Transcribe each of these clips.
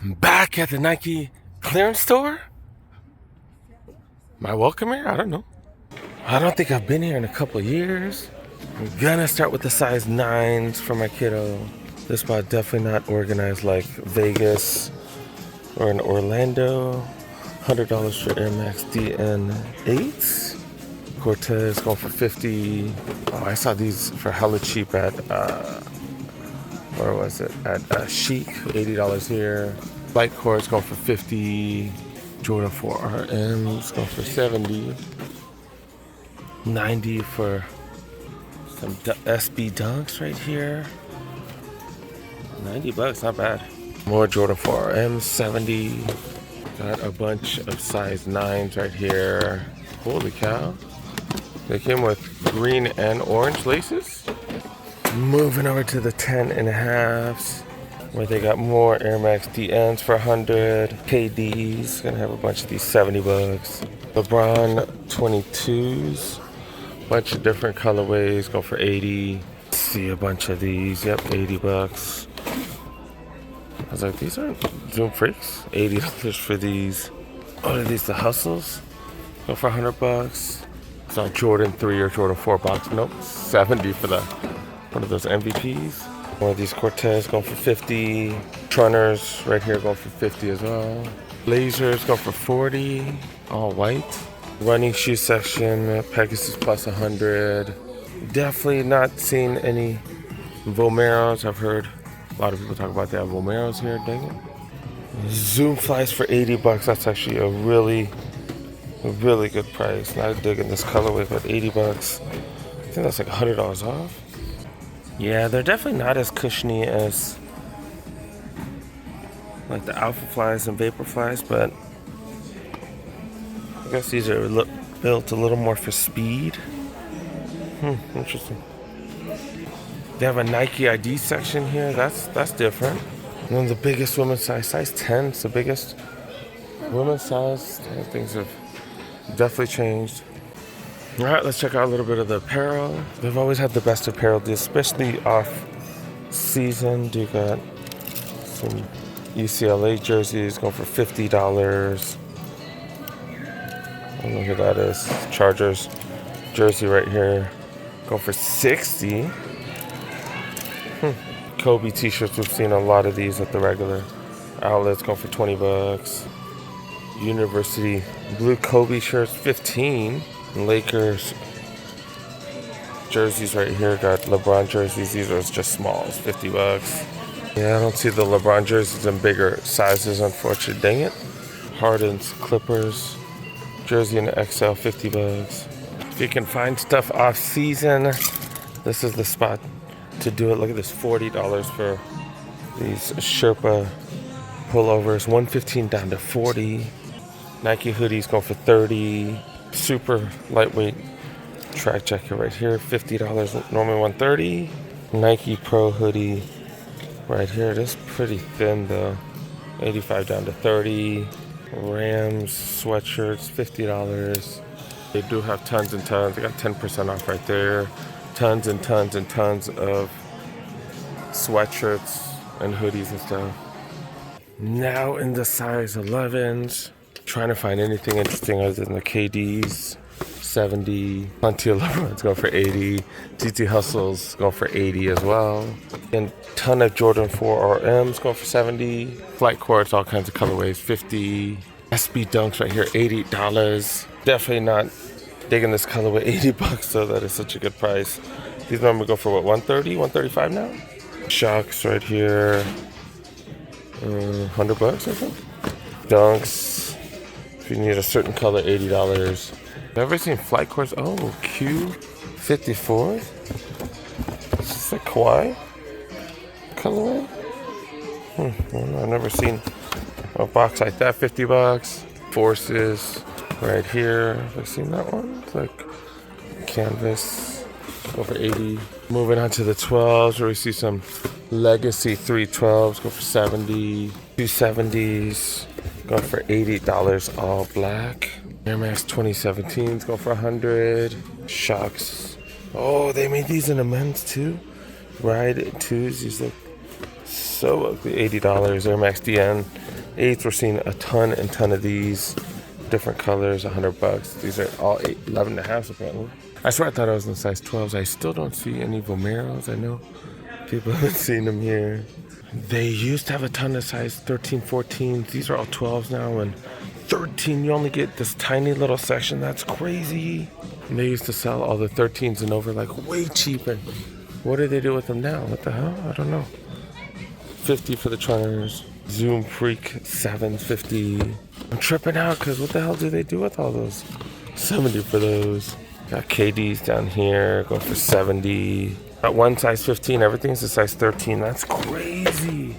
Back at the Nike clearance store? Am I welcome here? I don't know. I don't think I've been here in a couple of years. I'm gonna start with the size 9s for my kiddo. This spot definitely not organized like Vegas or in Orlando. $100 for Air Max DN8s. Cortez going for 50. Oh, I saw these for hella cheap at where was it? At Chic, $80 here. Light Core's going for 50. Jordan 4 RM's going for 70. 90 for some SB Dunks right here. $90, not bad. More Jordan 4 RM's, 70. Got a bunch of size 9s right here. Holy cow. They came with green and orange laces. Moving over to the 10.5s, where they got more Air Max DNs for 100. KDs, gonna have a bunch of these, $70. LeBron 22s, bunch of different colorways, go for 80. See a bunch of these, yep, $80. I was like, these aren't Zoom Freaks. $80 for these. What are these, the Hustles? Go for $100. It's on Jordan 3 or Jordan 4 box. Nope, 70 for the one of those MVPs. One of these Cortez going for 50. Trunners right here going for 50 as well. Lasers going for 40. All white. Running shoe section, Pegasus plus 100. Definitely not seen any Vomeros. I've heard a lot of people talk about that Vomeros here. Dang it. Zoom Flies for $80. That's actually a really good price. Not digging this colorway, but $80. I think that's like $100 off. Yeah, they're definitely not as cushiony as like the Alpha Flies and Vapor Flies, but I guess these are built a little more for speed. Interesting. They have a Nike ID section here. That's different. And then the biggest women's size 10 is the biggest women's size. Things have definitely changed. All right, let's check out a little bit of the apparel. They've always had the best apparel, especially off season. You got some UCLA jerseys going for $50. I don't know who that is. Chargers jersey right here going for $60. Kobe t-shirts, we've seen a lot of these at the regular outlets going for $20. University blue Kobe shirts, $15. Lakers jerseys right here. Got LeBron jerseys. These are just smalls, $50. Yeah, I don't see the LeBron jerseys in bigger sizes, unfortunately. Dang it. Harden's Clippers jersey in the XL, $50. If you can find stuff off season, this is the spot to do it. Look at this, $40 for these Sherpa pullovers. $115 down to $40. Nike hoodies going for $30. Super lightweight track jacket right here, $50, normally $130. Nike Pro hoodie right here. It is pretty thin though, $85 down to $30. Rams sweatshirts, $50. They do have tons and tons. They got 10% off right there. Tons and tons and tons of sweatshirts and hoodies and stuff. Now in the size 11s. Trying to find anything interesting other than the KDs, 70. Plenty of LeBron's going for 80. TT Hustles going for 80 as well. And ton of Jordan 4 RMs going for 70. Flight Courts, all kinds of colorways, 50. SB Dunks right here, $80. Definitely not digging this colorway, $80 though. That is such a good price. These normally go for what, 130, 135 now? Shocks right here, $100 I think. Dunks. If you need a certain color, $80. I've never seen Flight Course. Oh, Q54. Is this a Kawhi colorway? I've never seen a box like that. $50. Forces right here. Have I seen that one? It's like canvas. Over 80. Moving on to the 12s, where we see some Legacy 312s. Go for 70. 270s. Going for $80, all black. Air Max 2017s go for 100. Shocks. Oh, they made these in the men's too. Ride 2s. These look so ugly. $80. Air Max DN 8s, we're seeing a ton and ton of these. Different colors, $100. These are all 11 and a half apparently. I swear I thought I was in size 12s. I still don't see any Vomeros. I know people haven't seen them here. They used to have a ton of size 13, 14s. These are all 12s now, and 13, you only get this tiny little section. That's crazy. And they used to sell all the 13s and over like way cheaper. What do they do with them now? What the hell? I don't know. 50 for the Trunners. Zoom Freak 750. I'm tripping out because what the hell do they do with all those? 70 for those. Got KDs down here, going for 70. Got one size 15, everything's a size 13. That's crazy.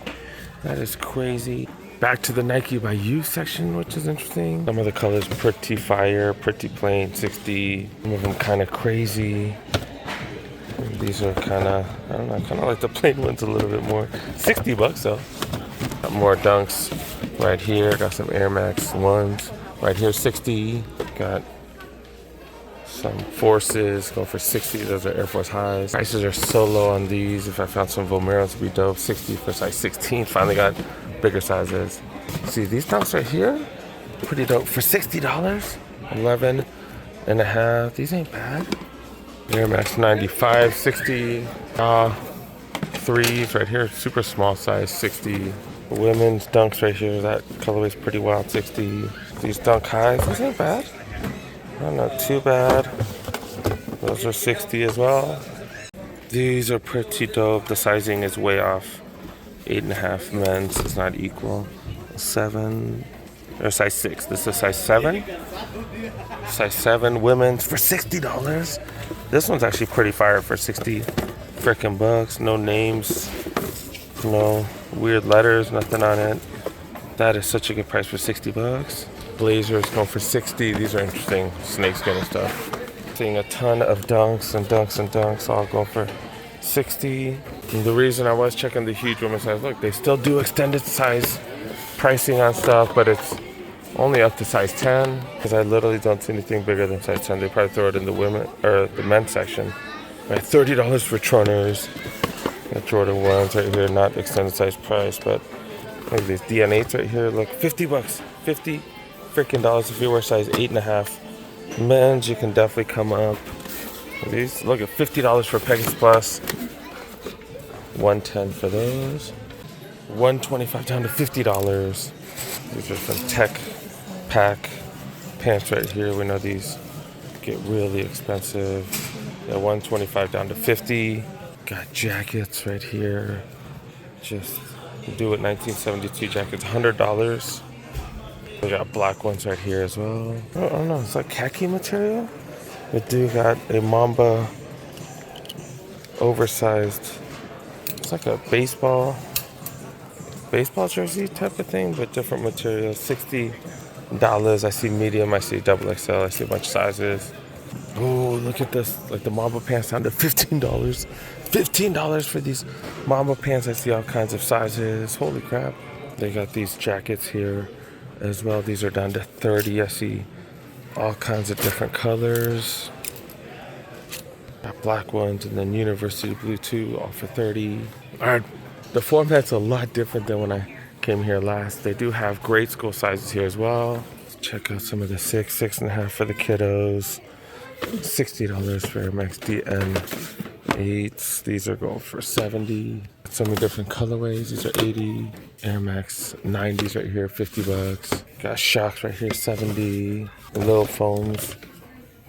That is crazy. Back to the Nike by You section, which is interesting. Some of the colors pretty fire, pretty plain, 60. Some of them kind of crazy. And these are kind of, I don't know, kind of like the plain ones a little bit more. $60 though. Got more Dunks right here. Got some Air Max 1s. Right here, 60. Got some Forces going for 60. Those are Air Force Highs. Prices are so low on these. If I found some Vomeros, it'd be dope. 60 for size 16. Finally got bigger sizes. See these Dunks right here? Pretty dope. For $60. 11 and a half. These ain't bad. Air Max 95, 60. 3s right here. Super small size, 60. Women's Dunks right here. That colorway's pretty wild, 60. These Dunk Highs. These ain't bad. Not too bad. Those are 60 as well. These are pretty dope. The sizing is way off. 8.5 men's is not equal. 7 or size 6. This is size 7. Size 7 women's for $60. This one's actually pretty fire for 60 freaking bucks. No names, no weird letters, nothing on it. That is such a good price for $60. Blazers going for 60. These are interesting snakeskin and stuff. Seeing a ton of Dunks and Dunks and Dunks all going for 60. And the reason I was checking the huge women's size, look, they still do extended size pricing on stuff, but it's only up to size 10 because I literally don't see anything bigger than size 10. They probably throw it in the women or the men's section. Right, $30 for Trunners. Got Jordan 1s right here, not extended size price, but look at these DN8s right here. Look, $50. 50 freaking dollars if you wear size 8.5. Men's, you can definitely come up. These, look at $50 for Pegasus Plus. 110 for those. 125 down to $50. These are some Tech Pack pants right here. We know these get really expensive. Yeah, 125 down to 50. Got jackets right here. Just do it 1972 jackets, $100. We got black ones right here as well. I don't know, it's like khaki material. We do got a Mamba oversized. It's like a baseball jersey type of thing, but different material. $60. I see medium, I see double XL, I see a bunch of sizes. Oh, look at this, like the Mamba pants down to $15. $15 for these Mamba pants. I see all kinds of sizes. Holy crap. They got these jackets here as well. These are down to $30. I see all kinds of different colors. Got black ones and then University Blue too, all for $30. All right, the format's a lot different than when I came here last. They do have grade school sizes here as well. Let's check out some of the 6.5 for the kiddos. $60 for Air Max DN 8s. These are going for 70. So many different colorways. These are 80. Air Max 90s right here, $50. Got Shocks right here, 70. The little foams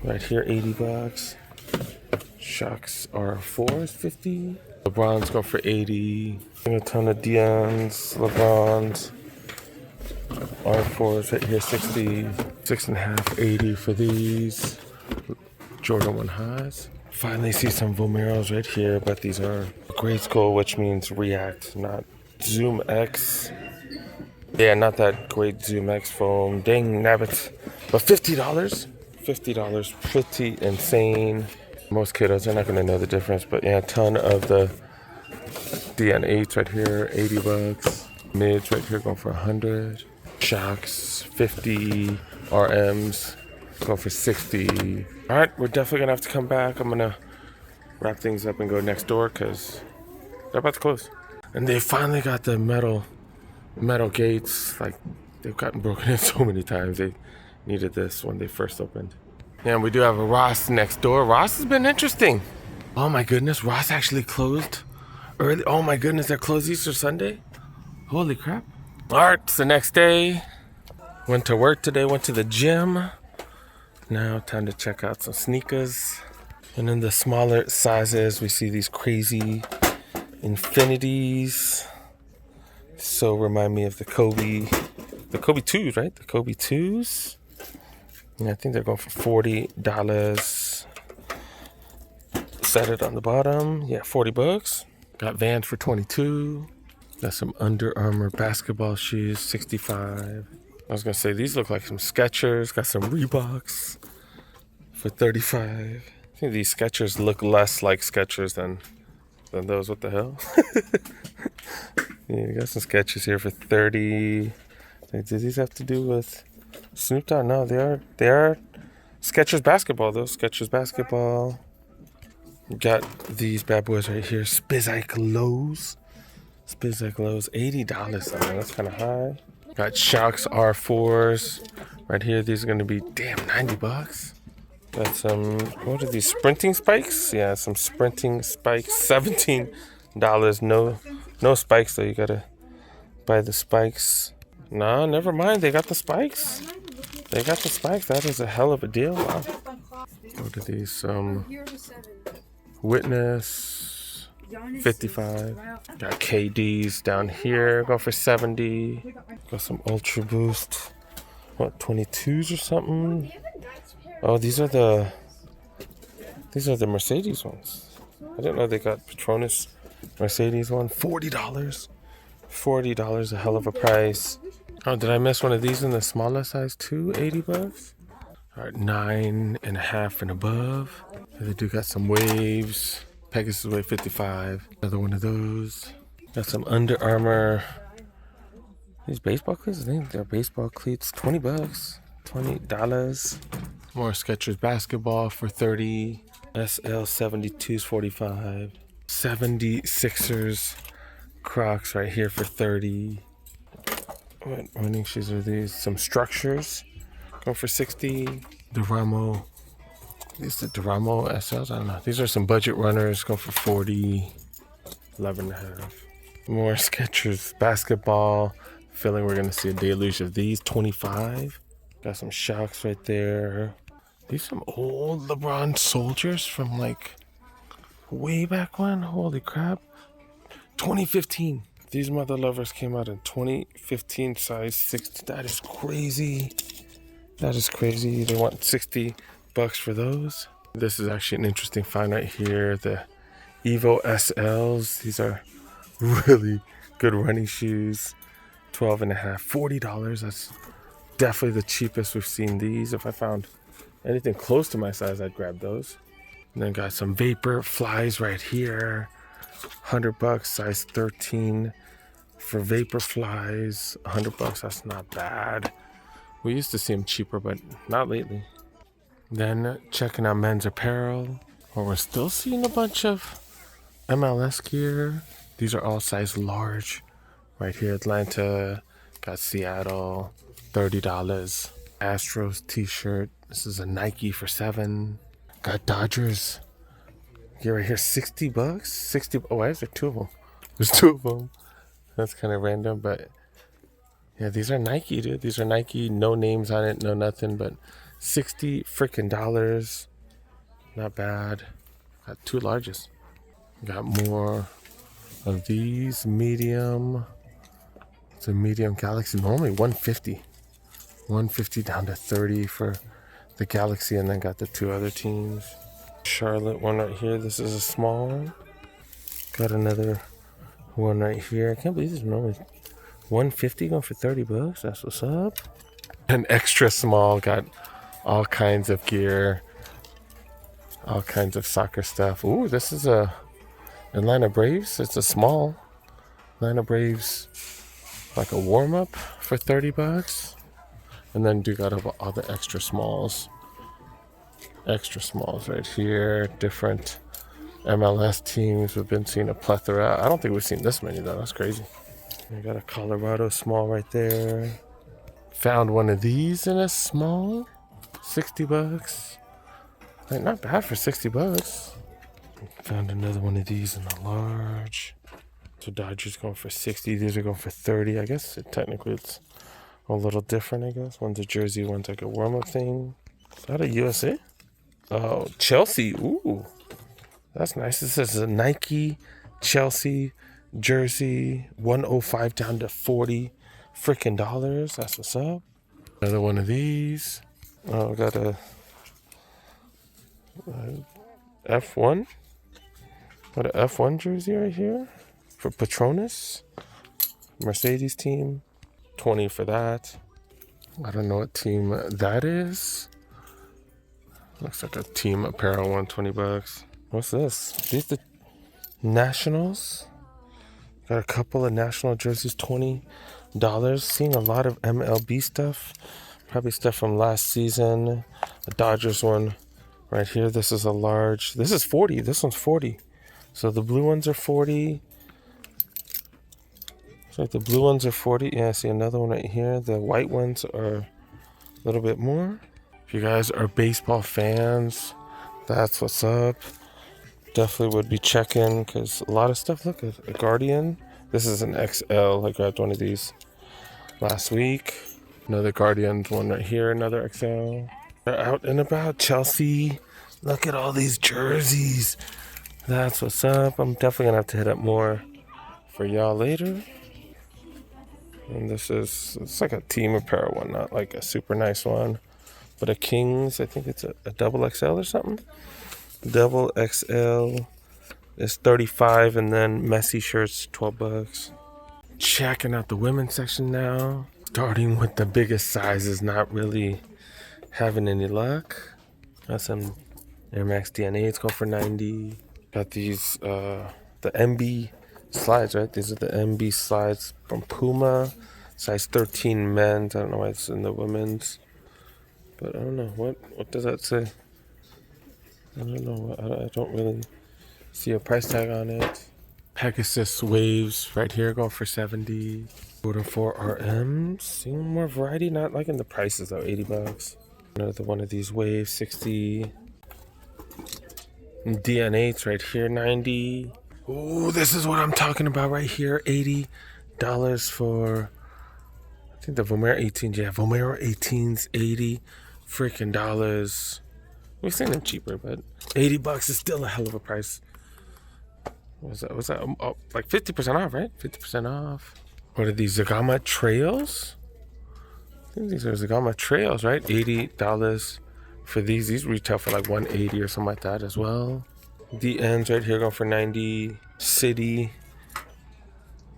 right here, $80. Shocks R4 is 50. LeBron's going for 80. A ton of Dion's, LeBron's. R4s right here, 60. 6.5, 80 for these. Jordan 1 highs. Finally see some Vomeros right here, but these are grade school, which means React, not Zoom X. Yeah, not that great Zoom X foam. Dang nabbit. But $50? $50. Pretty insane. Most kiddos are not going to know the difference, but yeah, a ton of the DN8s right here, $80. Mids right here going for 100. Shocks, 50. RMs going for 60. All right, we're definitely gonna have to come back. I'm gonna wrap things up and go next door because they're about to close. And they finally got the metal Metal gates, like they've gotten broken in so many times. They needed this when they first opened. Yeah, and we do have a Ross next door. Ross has been interesting. Oh my goodness, Ross actually closed early. Oh my goodness, they're closed Easter Sunday. Holy crap. All right, it's the next day. Went to work today, went to the gym. Now time to check out some sneakers. And in the smaller sizes, we see these crazy infinities. So remind me of the Kobe 2s, right? The Kobe 2s. And I think they're going for $40. Set it on the bottom. Yeah, $40. Got Vans for 22. Got some Under Armour basketball shoes, 65. I was gonna say these look like some Skechers. Got some Reeboks for 35. I think these Skechers look less like Skechers than those. What the hell? Yeah, we got some Skechers here for 30. Like, do these have to do with Snoop Dogg? No, they are Skechers basketball though. Skechers basketball. Got these bad boys right here. Spizike lows. Spizike lows, $80. I mean, that's kind of high. Got Shocks R4s right here. These are going to be, damn, $90. Got some, what are these, sprinting spikes? Yeah, some sprinting spikes, $17. No spikes though. You got to buy the spikes. Nah, never mind. They got the spikes. They got the spikes. That is a hell of a deal. Wow. What are these? Witness, 55. Got KDs down here, go for 70. Got some Ultra Boost, what, 22s or something? Oh, these are the Mercedes ones. I didn't know they got Petronas Mercedes one. $40. $40, a hell of a price. Oh, did I miss one of these in the smaller size too? $80. All right, 9.5 and above. They do got some Waves. Pegasus Wave 55. Another one of those. Got some Under Armour. These baseball cleats, I think they're baseball cleats. $20. $20. More Skechers basketball for 30. SL72s 45. 76ers Crocs right here for 30. What running shoes are these? Some Structures. Going for 60. Duramo. These are the Duramo SLs. I don't know. These are some budget runners. Going for 40. 11.5. More Skechers basketball. Feeling we're gonna see a deluge of these. 25. Got some Shocks right there. These some old LeBron Soldiers from like way back when. Holy crap. 2015. These mother lovers came out in 2015, size 60. That is crazy. That is crazy. They want $60 for those. This is actually an interesting find right here. The Evo SLs. These are really good running shoes. 12.5, $40. That's definitely the cheapest we've seen these. If I found anything close to my size, I'd grab those. And then got some Vapor Flies right here. $100, size 13 for Vapor Flies. $100, that's not bad. We used to see them cheaper, but not lately. Then checking out men's apparel. Well, we're still seeing a bunch of MLS gear. These are all size large. Right here, Atlanta. Got Seattle, $30. Astros t-shirt. This is a Nike for $7. Got Dodgers. Yeah, right here, $60. 60. Oh, why is there two of them? There's two of them. That's kind of random, but yeah, these are Nike, dude. These are Nike. No names on it, no nothing, but $60 freaking dollars. Not bad. Got two largest. Got more of these medium. It's a medium Galaxy. Normally 150. 150 down to 30 for the Galaxy, and then got the two other teams. Charlotte one right here. This is a small one. Got another one right here. I can't believe this is normally 150 going for $30. That's what's up. An extra small. Got all kinds of gear. All kinds of soccer stuff. Ooh, this is a Atlanta Braves. It's a small Atlanta Braves, like a warm-up for $30. And then do got all the extra smalls. Extra smalls right here. Different MLS teams. We've been seeing a plethora. I don't think we've seen this many though. That's crazy. We got a Colorado small right there. Found one of these in a small, 60 bucks. Like, not bad for 60 bucks. Found another one of these in a large. So Dodgers going for 60. These are going for 30. I guess technically it's a little different, I guess. One's a jersey, one's like a warm-up thing. Is that a USA? Oh, Chelsea. Ooh. That's nice. This is a Nike Chelsea jersey. 105 down to 40 freaking dollars. That's what's up. Another one of these. Oh, we got a F1. Got an F1 jersey right here for Petronas. Mercedes team. 20 for that. I don't know what team that is. Looks like a team apparel one, 20 bucks. What's this? These the Nationals. Got a couple of national jerseys, $20. Seeing a lot of MLB stuff. Probably stuff from last season. A Dodgers one right here. This is a large. This is 40. This one's 40. So the blue ones are 40. Looks like the blue ones are 40. Yeah, I see another one right here. The white ones are a little bit more. If you guys are baseball fans, that's what's up. Definitely would be checking because a lot of stuff. Look, a Guardian. This is an XL. I grabbed one of these last week. Another Guardians one right here. Another XL. They're out and about. Chelsea. Look at all these jerseys. That's what's up. I'm definitely gonna have to hit up more for y'all later. And it's like a team apparel one, not like a super nice one, but a Kings. I think it's a double XL or something. Double XL is 35, and then Messi shirts 12 bucks. Checking out the women's section now. Starting with the biggest sizes, not really having any luck. Got some Air Max DNAs go for 90. Got these the MB slides, right? These are the MB slides from Puma, size 13 men's. I don't know why it's in the women's, but I don't know what does that say. I don't know. I don't really see a price tag on it. Pegasus waves right here going for 70. Order 4 RMs. Seeing more variety, not liking the prices though. 80 bucks. Another one of these waves, 60. DNA right here, 90. Oh, this is what I'm talking about right here. $80 for, I think the Vomero 18s. Yeah, Vomero 18s, 80 freaking dollars. We've seen them cheaper, but 80 bucks is still a hell of a price. What's that? Oh, like 50% off, right? 50% off. What are these, Zagama Trails? I think these are Zagama Trails, right? $80 for these. These retail for like 180 or something like that as well. The ends right here going for 90. City.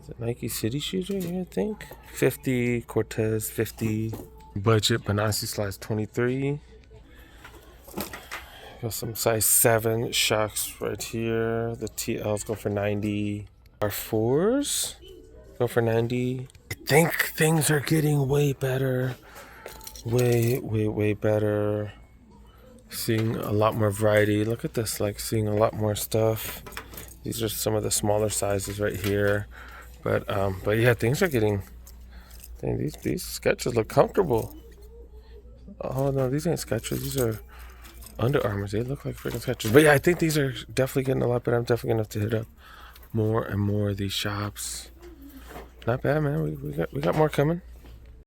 Is it Nike City shoes right here, I think? 50. Cortez, 50. Budget Benassi slides 23. Got some size 7 Shocks right here. The TLs go for 90. Our 4s go for 90. I think things are getting way better. Way better. Seeing a lot more variety. Look at this, like seeing a lot more stuff. These are some of the smaller sizes right here. But yeah, things are getting. Dang, these Skechers look comfortable. Oh no, these ain't Skechers. These are Under Armours. They look like freaking Skechers. But yeah, I think these are definitely getting a lot better. I'm definitely gonna have to hit up more and more of these shops. Not bad, man. We got more coming.